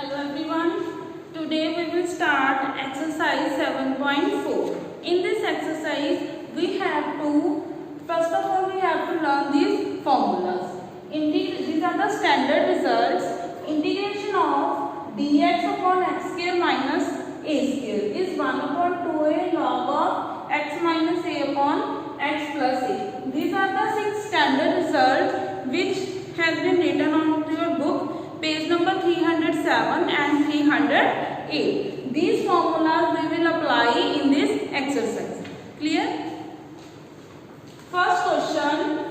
Hello everyone. Today we will start exercise 7.4. In this exercise we have to first of all we have to learn these formulas. These are the standard results. Integration of dx upon x square minus a square is 1 upon 2a log of x minus a upon x plus a. These are the 6 standard results which has been written on your book. Page number 307 and 308. These formulas we will apply in this exercise. Clear? First question.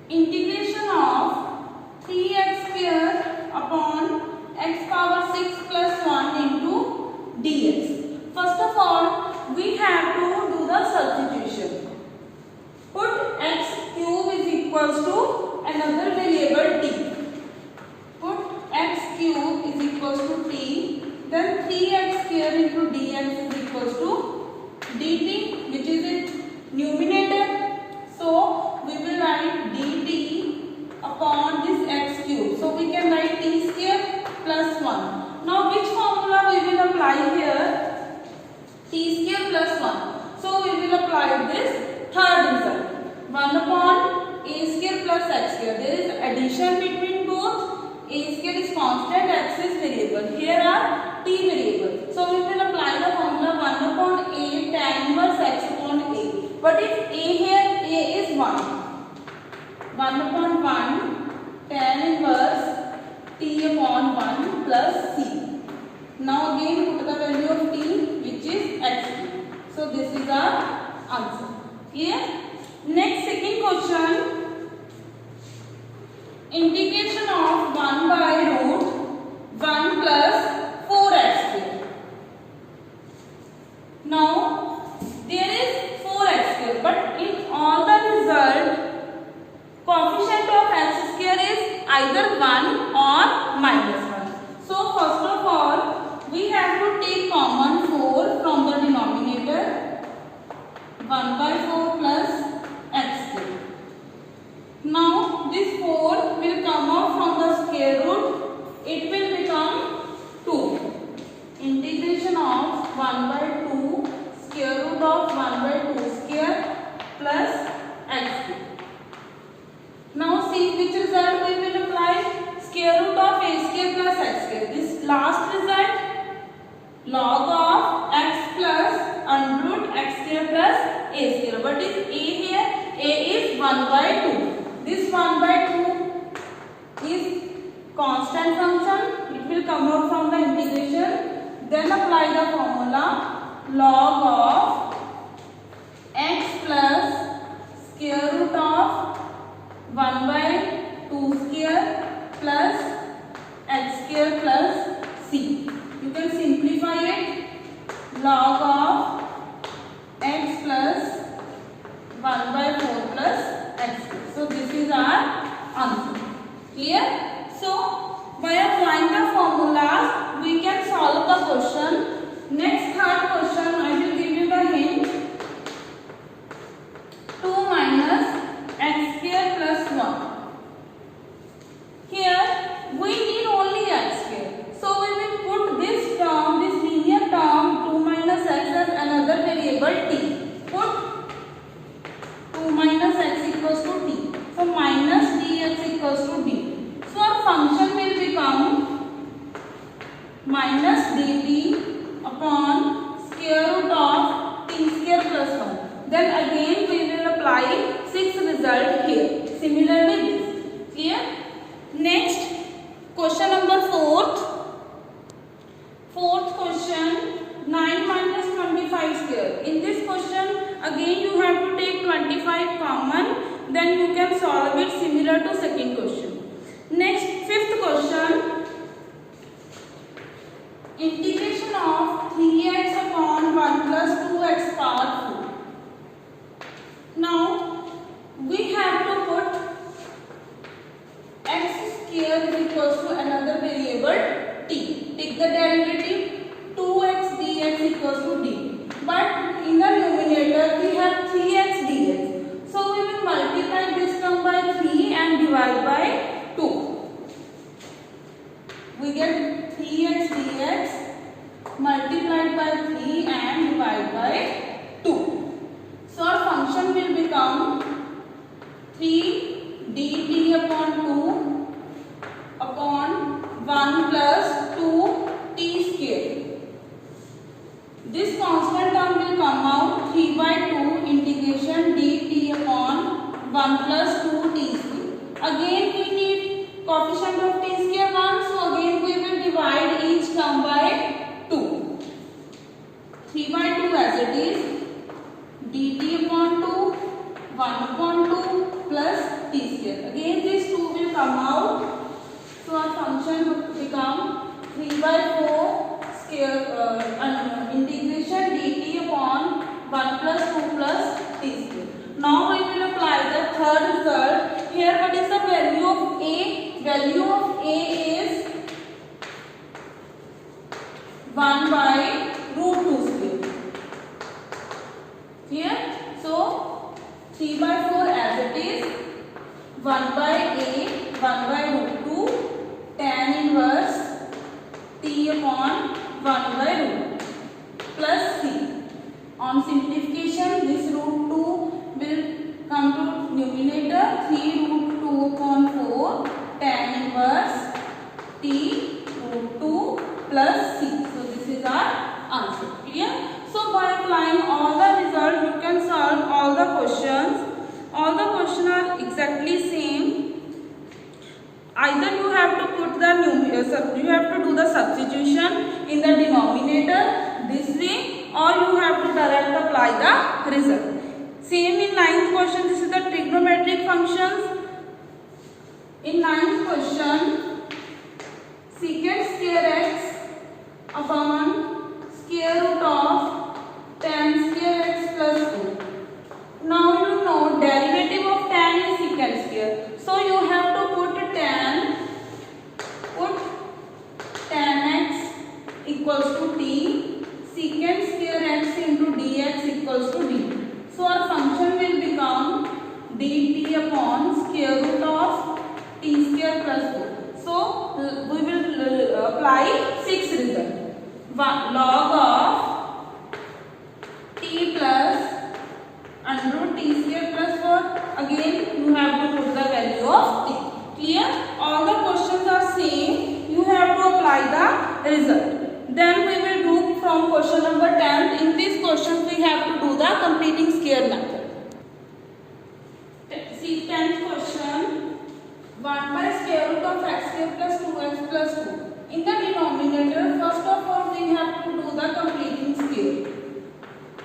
Integration of 3x square upon x power 6 plus 1 into dx. First of all, we have to do the substitution. Put x cube is equals to another variable t. X cube is equals to t, then 3x square into dx is equals to dt, which is in numerator. So we will write dt upon this x cube. So we can write t square plus 1. Now which formula we will apply here? T square plus 1. So we will apply this third result. 1 upon a square plus x square. There is addition between both. A square is constant, x is variable. Here are t variables. So we will apply the formula 1 upon a tan inverse x upon a. What is a here? A is 1. 1 upon 1 tan inverse t upon 1 plus c. Now again put the value of t, which is x. So this is our answer. Clear? Next, second question. Integration of 1 by root 1 plus 4x square. Now there is 4x square, but in all the result coefficient of x square is either 1 or minus 1. So first of all we have to take common 4 from the denominator. 1 by 4 plus x square. Now this 4 will come out from the square root. It will become 2. Integration of 1 by 2 square root of 1 by 2 square plus x square. Now see which result we will apply. Square root of a square plus x square. This last result, log of x plus under root x square plus a square. What is a here? A is 1 by 2. This 1 by 2 is constant function. It will come out from the integration. Then apply the formula log of x plus square root of 1 by 2 square plus x square plus c. You can simplify it. Log of x plus 1 by 4 plus x square. So this is our answer. Clear? So by applying the formulas we can solve the question. Next third question I will give you the hint. 2 minus x square plus 1. Here we need only x square. So we will put this term, this linear term 2 minus x as another variable t. Put 2 minus x equals to t. So minus dx equals to d. So our function will become minus dt upon square root of t square plus 1. Then again we will apply 6 result here. Similarly this. Clear? Next, question number 4th. Fourth question, 9 minus 25 square. In this question again you have to take 25 common. Then you can solve it similar to second question. Next, fifth question. Integration of 3x upon 1 plus 2x power 4. Now we have to put x square is equals to another variable t. Take the derivative. 2x dx equals to d. But in the numerator we have 3x dx. So we will multiply this term by 3 and divide by 2. we get 3x dx multiplied by 3 and divided by 2. So our function will become 3 dt upon 2 upon 1 plus 2 t square. This constant term will come out 3 by 2 integration dt upon 1 plus 2 t square. Again we need coefficient of t square 1, so again we will divide each term by 2. 3 by 2 as it is, dt upon 2, 1 upon 2 plus t square. Again these 2 will come out, so our function will become 3 by 4 square integration dt upon 1 plus 2 plus t square. Now we will apply the third result. Here what is the value of a? Value of a is 1 by root 2 square. Here, so 3 by 4 as it is, 1 by a, 1 by root 2, tan inverse t upon 1 by root plus c. On simplification, this root 2 will come to numerator, 3 root 2 upon 4 tan inverse t root 2 plus c. So this is our answer. Clear? So by applying all the results, you can solve all the questions. All the questions are exactly same. Either you have to put the you have to do the substitution in the denominator this way, or you have to direct apply the result. Same in 9th question. This is the trigonometric functions. In 9th question, secant square x upon square root of tan square x plus 2. Now you know derivative of tan is secant square. So you have to put tan x equals to t, secant square x into dx equals to dt. So our function will become dt upon square root of t square plus 4. So we will apply 6 result. Log of t plus under root t square plus 4. Again you have to put the value of t. Clear? All the questions are same. You have to apply the result. Then we will do from question number 10. In this question we have to do the completing square method. See 10th question. 1 by square root of x square plus 2x plus 2. In the denominator, first of all we have to do the completing square.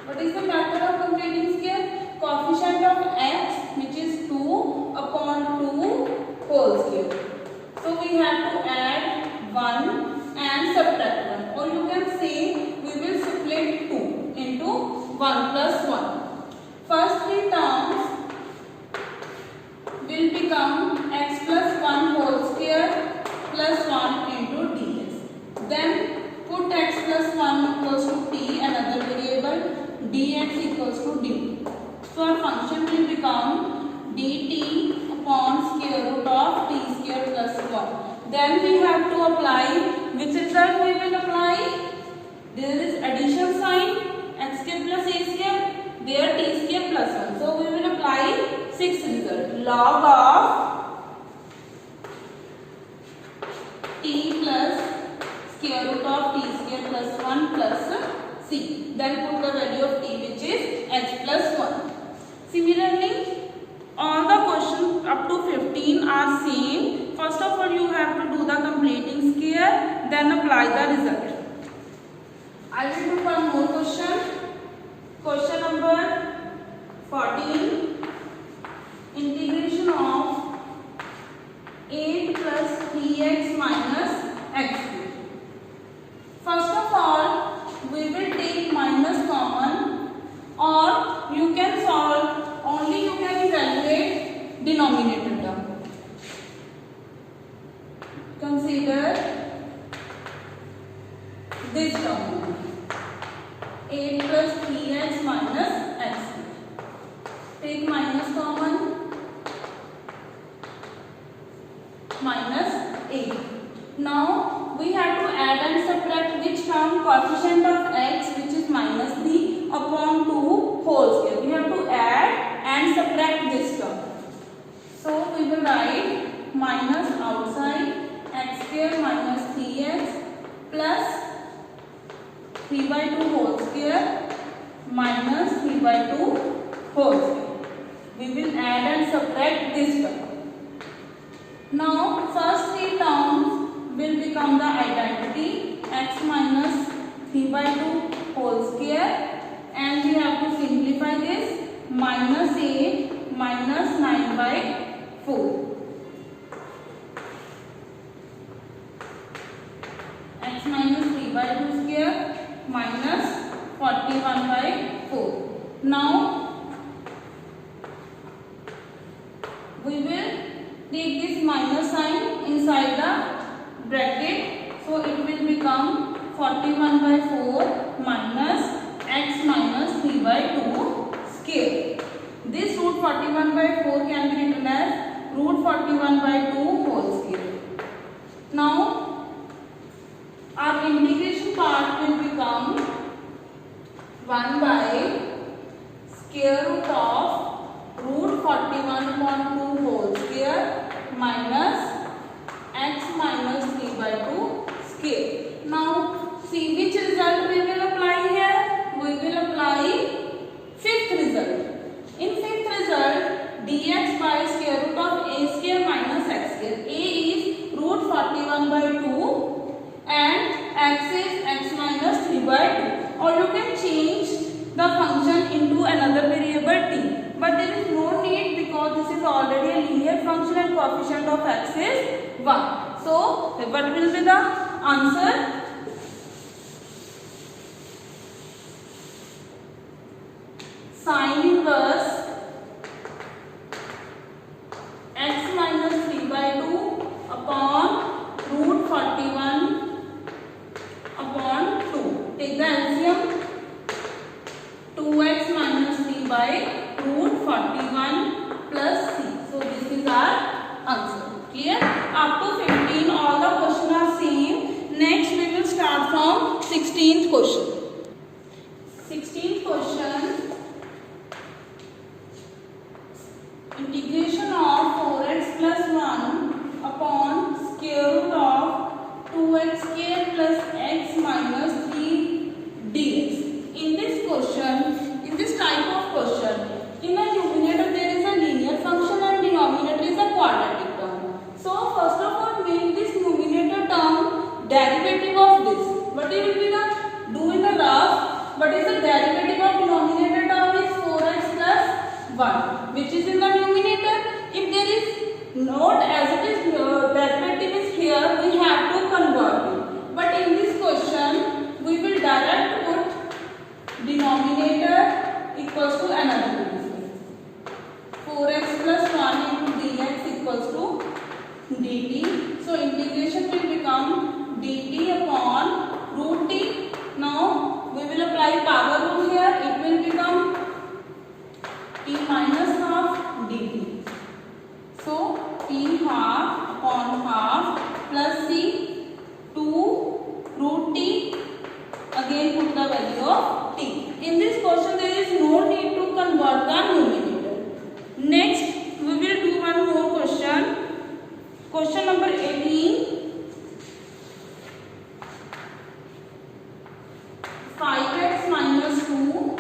What is the method of completing square? Coefficient of x, which is 2 upon 2 whole square. So we have to add 1 and subtract 1, or you can say we will split 2 into 1 plus 1. First 3 terms will become x plus 1 whole square plus 1 into dx. Then put x plus 1 equals to t, another variable, dx equals to dt. So our function will become dt upon square root of t square plus 1. Then we have to apply, which result we will apply? There is addition sign, x square plus a square, there t square plus 1. So we will apply 6 result. Log of t plus square root of t square plus 1 plus c. Then put the value of t, which is x plus 1. Similarly, all the questions up to 15 are same. First of all, you have to do the completing square, then apply the result. I will do one more question. Question number 14. Integration of 8 plus 3x minus x cube. First of all, we will take minus common, or you can solve, only you can evaluate denominator term. Consider this term, 8 plus 3x minus x. Take minus common, minus 8. Now we have to add and subtract which term? Coefficient of x, which is minus 3 upon 2 whole square. We have to add and subtract this term. So we will write minus outside x square minus 3x plus 3 by 2 whole square minus 3 by 2 whole square. We will add and subtract this term. Now first three terms will become the identity, x minus 3 by 2 whole square, and we have to simplify this, minus 8 minus 9 by 4. X minus 3 by 2 square minus 41 by 4. Now we will take this minus sign inside the bracket, so it will become 41 by 4 minus x minus 3 by 2 square. This root 41 by 4 can be written as root 41 by 2 whole square. Now our integration part will become 1 by square root of root 41 upon 2 whole square minus x minus 3 by 2 square. Now see which result we will apply here. We will apply fifth result. In fifth result, dx by square root of a square minus x square. A is root 41 by 2 and x is x minus 3 by 2. Or you can change the function into another variable t. But there is no need because this is already a linear function and coefficient of x is 1. So what will be the answer? Sin inverse x minus 3 by 2 upon root 41 upon 2. Take the LCM. 2x minus 3 by root 41 plus c. So this is our answer. Clear? Up to 15 all the questions are same. Next we will start from 16th question. 16th question. Integration of 4x plus 1 upon square root of 2x square plus x minus 3 dx. In this question, in this type of question, in the numerator there is a linear function and denominator is a quadratic term. So first of all, make this numerator term derivative of this. What will be the do in the rough? What is the derivative of denominator term is 4x plus 1, which is in the numerator. If there is not as it is derivative is here, we have to convert it. But in this question, we will direct put denominator equals to another value. 4x plus 1 into dx equals to dt. So integration will become dt upon root t. Now we will apply power rule here. It will become t minus half dt. So t half upon half plus c 2 root t. Again put the value of t. In this question there is no need to convert the numerator. Next we will do one more question. Question number 18. 5x minus 2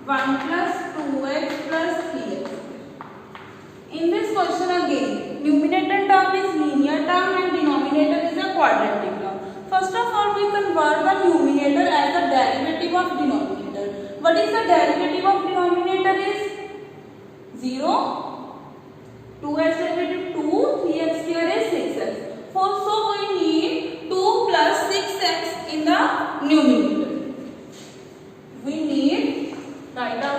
1 plus 2x plus 3x. In this question again, numerator term is linear term and denominator is a quadratic term. First of all, we convert the numerator as the derivative of denominator. What is the derivative of denominator is 0. 2x derivative 2, 3x square is 6x. So we need 2 plus 6x in the numerator. We need write down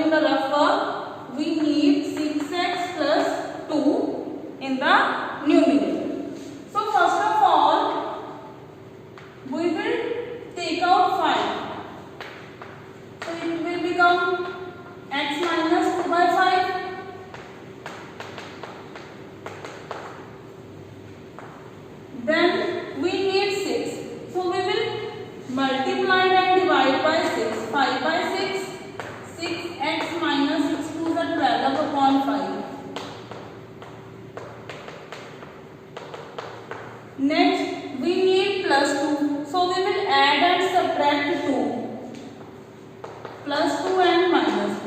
in the rough form. We need 6x plus 2 in the numerator. So first of all, we will take out 5. So it will become x minus 2 by 5 Then we need 6. So we will multiply and divide by 6. 5 by 6. 6x minus 6 to the 12 upon 5. Next we need plus 2. So we will add and subtract 2. Plus 2 and minus 2.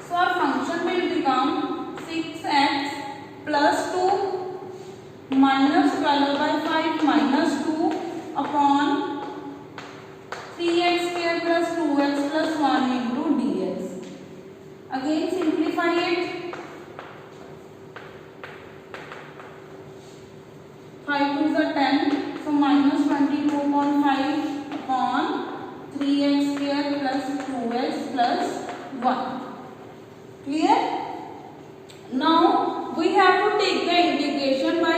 So our function will become 6x plus 2 minus 12 by 5 minus 2 upon 3x square plus 2x plus 1 into dx. Again simplify it. 5 to the 10. So minus 22.5 upon 3x square plus 2x plus 1. Clear? Now we have to take the integration by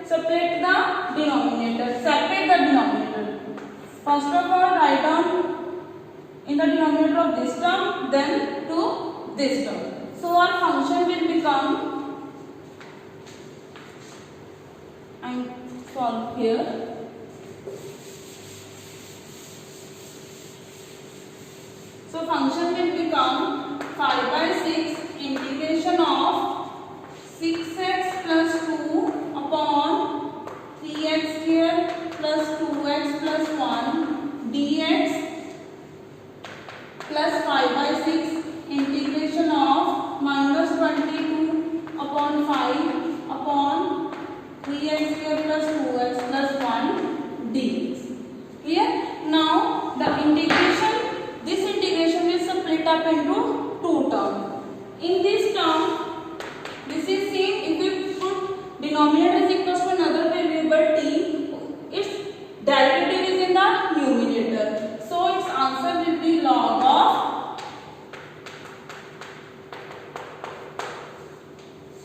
separate the denominator. Separate the denominator. First of all, write down in the denominator of this term, then to this term. So our function will become, I solve here. So function will become 5 by 6 integration of 6x plus 2 upon 3x square plus 2x plus 1 dx plus 5 by 6 integration of minus 22 upon 5 upon 3x square plus 2x plus 1 dx. Clear? Now the integration, this integration will split up into two terms. In this term, this is same. If we put denominator is equals to another variable t, its derivative is in the numerator. So its answer will be log of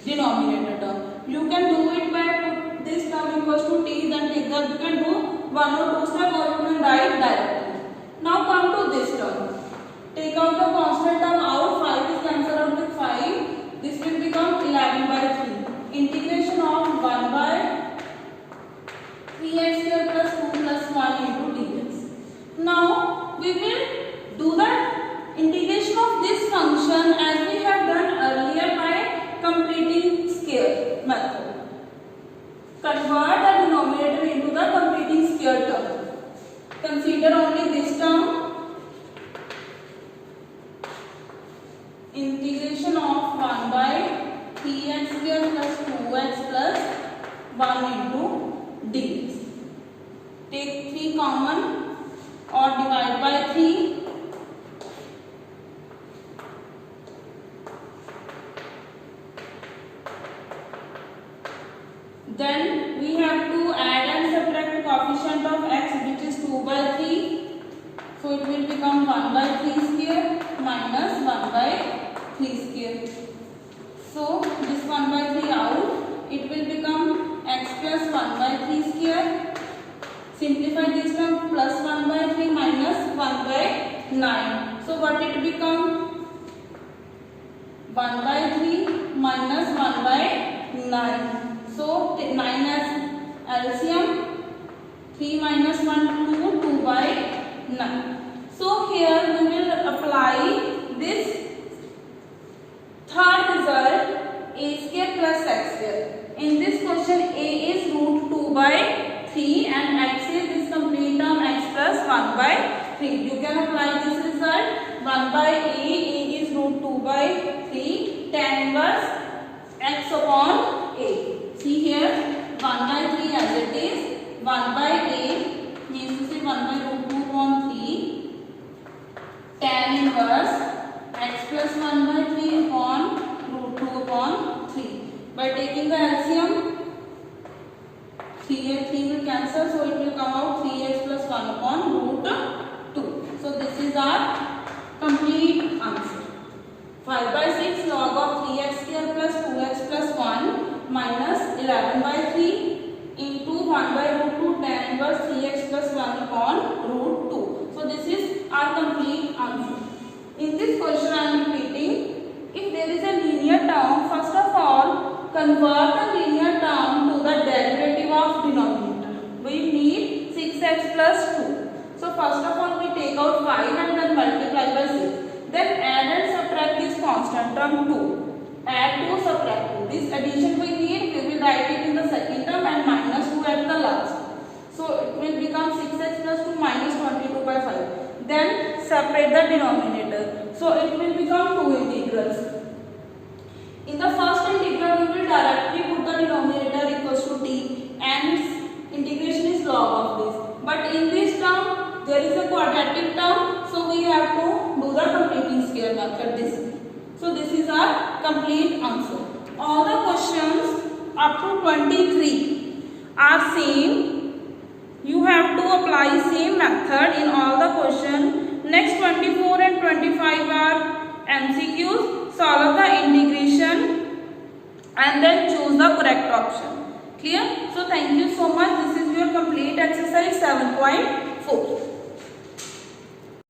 denominator term. You can do it by put this term equals to t, then take the, you can do one or two step, or you can write directly. Now come to this term. Take out the constant term out. 5 is cancelled out with 5. This will become 11 by 3. Integration of 1 by 3x square plus 2 plus 1 into dx. Now we will do the integration of this function as we have done earlier by completing square method. Convert the denominator into the completing square term. Consider only this term. Integration of 1 by 3x square plus 2x plus 1 into dx. Take 3 common or divide by 3. Then we have to add and subtract coefficient of x, which is 2 by 3. So it will become 1 by 3 square minus 1 by 3 square. So this 1 by 3 out, it will become x plus 1 by 3 square. Simplify this term, plus 1 by 3 minus 1 by 9. So what it become? 1 by 3 minus 1 by 9. So 9 as LCM, 3 minus 1, 2, 2 by 9. So here we will apply this third result, a square plus x square. In this question, a is root 2 by 3 and x is this complete term x plus 1 by 3. You can apply this result. 1 by a is root 2 by 3, tan inverse x upon a. See here, 1 by 3 as it is, 1 by a means to say 1 by root 2 upon 3, tan inverse x plus 1 by 3 upon root 2 upon 3. By taking the LCM, 3 and 3 will cancel, so it will come out 3x plus 1 upon root 2. So this is our complete answer. 5 by 6 log of 3x square plus 2x plus 1 minus 11 by 3 into 1 by root 2 tan inverse 3x plus 1 upon root 2. So this is our complete answer. In this question I am repeating, if there is a linear term, first of all convert the linear term to the derivative of plus 2. So first of all we take out 5 and then multiply by 6. Then add and subtract this constant term 2. Add 2, subtract 2. This addition we need, we will write it in the second term and minus 2 at the last. So it will become 6x plus 2 minus 22 by 5. Then separate the denominator. So it will become 2 integrals. In the first integral we will directly put the denominator equals to t and its integration is log of this. But in this term there is a quadratic term, so we have to do the completing square method this way. So this is our complete answer. All the questions up to 23 are same. You have to apply same method in all the question. Next 24 and 25 are MCQs. Solve the integration and then choose the correct option. Clear? So thank you so much. This is your complete exercise 7.2.